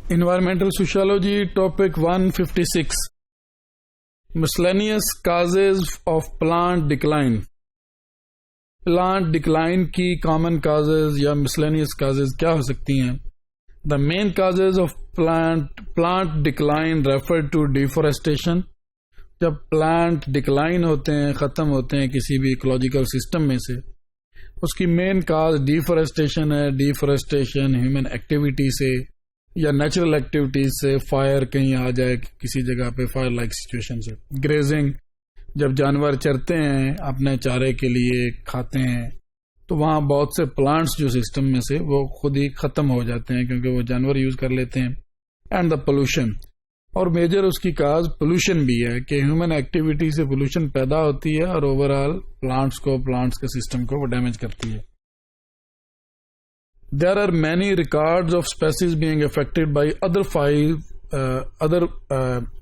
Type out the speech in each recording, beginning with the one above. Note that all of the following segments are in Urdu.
Environmental Sociology, Topic 156, Miscellaneous Causes of Plant Decline. Plant decline کی common causes یا miscellaneous causes کیا ہو سکتی ہیں؟ The main causes of plant decline refer to deforestation. جب plant decline ہوتے ہیں، ختم ہوتے ہیں کسی بھی ecological system میں سے، اس کی main cause deforestation ہے. deforestation human activity سے یا نیچرل ایکٹیویٹیز سے، فائر کہیں آ جائے کسی جگہ پہ، فائر لائک سچویشن سے. گریزنگ، جب جانور چرتے ہیں اپنے چارے کے لیے کھاتے ہیں تو وہاں بہت سے پلانٹس جو سسٹم میں سے وہ خود ہی ختم ہو جاتے ہیں کیونکہ وہ جانور یوز کر لیتے ہیں. اینڈ دا پولوشن، اور میجر اس کی کاز پولوشن بھی ہے کہ ہیومن ایکٹیویٹی سے پولوشن پیدا ہوتی ہے اور اوور آل پلانٹس کے سسٹم کو وہ ڈیمیج کرتی ہے. There are many records of species being affected by other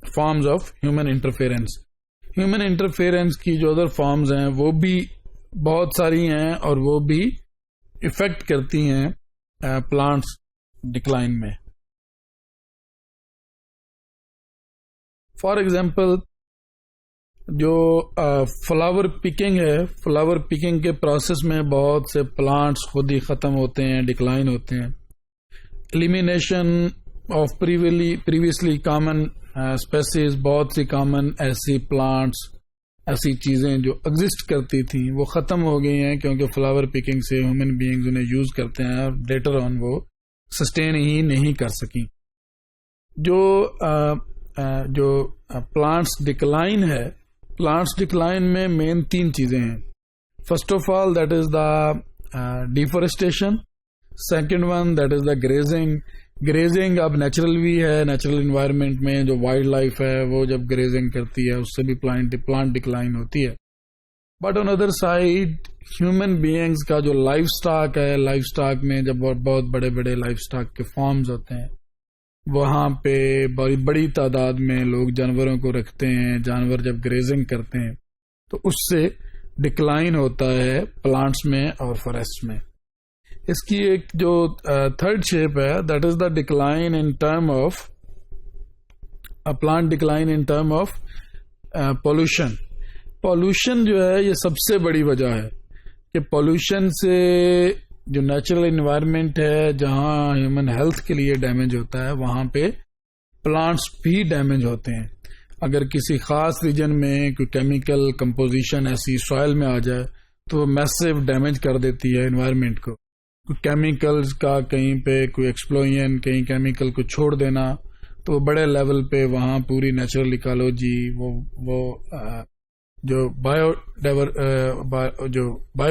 forms of human interference. Human interference کی جو other forms ہیں وہ بھی بہت ساری ہیں اور وہ بھی افیکٹ کرتی ہیں plants decline میں. For example, جو فلاور پکنگ ہے، فلاور پکنگ کے پروسیس میں بہت سے پلانٹس خود ہی ختم ہوتے ہیں، ڈکلائن ہوتے ہیں. Elimination of previously common species, بہت سی کامن ایسی پلانٹس، ایسی چیزیں جو ایگزسٹ کرتی تھیں وہ ختم ہو گئی ہیں کیونکہ فلاور پکنگ سے ہیومن بینگز انہیں یوز کرتے ہیں اور لیٹر آن وہ سسٹین ہی نہیں کر سکیں. جو پلانٹس ڈکلائن ہے، پلانٹس ڈکلائن میں مین 3 چیزیں ہیں. First of all that is the ڈیفورسٹیشن. Second one that is the grazing. Grazing اب نیچرل بھی ہے، نیچرل انوائرمنٹ میں جو وائلڈ لائف ہے وہ جب گریزنگ کرتی ہے اس سے بھی پلانٹ ڈکلائن ہوتی ہے. But on other side human beings کا جو لائف سٹاک ہے، لائف سٹاک میں جب بہت بڑے بڑے لائف سٹاک کے فارمز ہوتے ہیں وہاں پہ بڑی بڑی تعداد میں لوگ جانوروں کو رکھتے ہیں. جانور جب گریزنگ کرتے ہیں تو اس سے ڈکلائن ہوتا ہے پلانٹس میں اور فارسٹ میں. اس کی ایک جو تھرڈ شیپ ہے that is the decline in term of plant decline in term of pollution. Pollution جو ہے یہ سب سے بڑی وجہ ہے کہ پولوشن سے جو نیچرل انوائرمنٹ ہے جہاں ہیومن ہیلتھ کے لیے ڈیمیج ہوتا ہے وہاں پہ پلانٹس بھی ڈیمیج ہوتے ہیں. اگر کسی خاص ریجن میں کوئی کیمیکل کمپوزیشن ایسی سوائل میں آ جائے تو وہ میسو ڈیمیج کر دیتی ہے انوائرمنٹ کو. کوئی کیمیکلز کا کہیں پہ کوئی ایکسپلوژن، کہیں کیمیکل کو چھوڑ دینا تو وہ بڑے لیول پہ وہاں پوری نیچرل ایکالوجی وہ جو بایو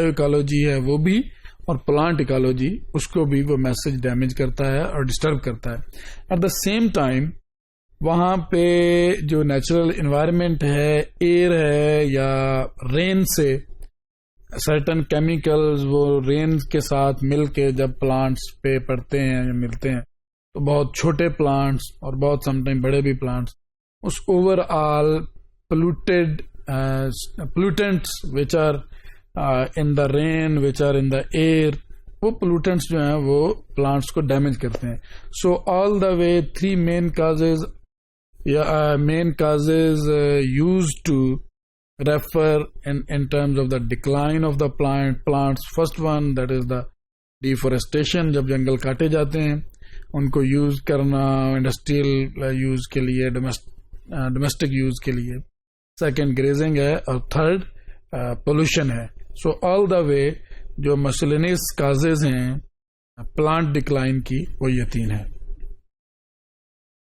ایکالوجی ہے وہ بھی اور پلانٹ ایکالوجی اس کو بھی وہ میسج ڈیمیج کرتا ہے اور ڈسٹرب کرتا ہے. ایٹ دا سیم ٹائم وہاں پہ جو نیچرل انوائرمنٹ ہے، ایئر ہے یا رین سے سرٹن کیمیکلز وہ رین کے ساتھ مل کے جب پلانٹس پہ پڑتے ہیں یا ملتے ہیں تو بہت چھوٹے پلانٹس اور بہت سم ٹائم بڑے بھی پلانٹس اس overall pollutants which are in the rain, which are in the air, وہ pollutants جو ہیں وہ plants کو ڈیمیج کرتے ہیں. So all the way 3 main causes used to refer in terms of the decline of the plants. First one that is the deforestation. جب جنگل کاٹے جاتے ہیں ان کو یوز کرنا انڈسٹریل یوز کے لیے، ڈومیسٹک یوز کے لیے. سیکنڈ گریزنگ ہے اور تھرڈ پولوشن ہے. سو آل دا وے جو مسلینیس کازز ہیں پلانٹ ڈکلائن کی وہ یہ 3 ہیں.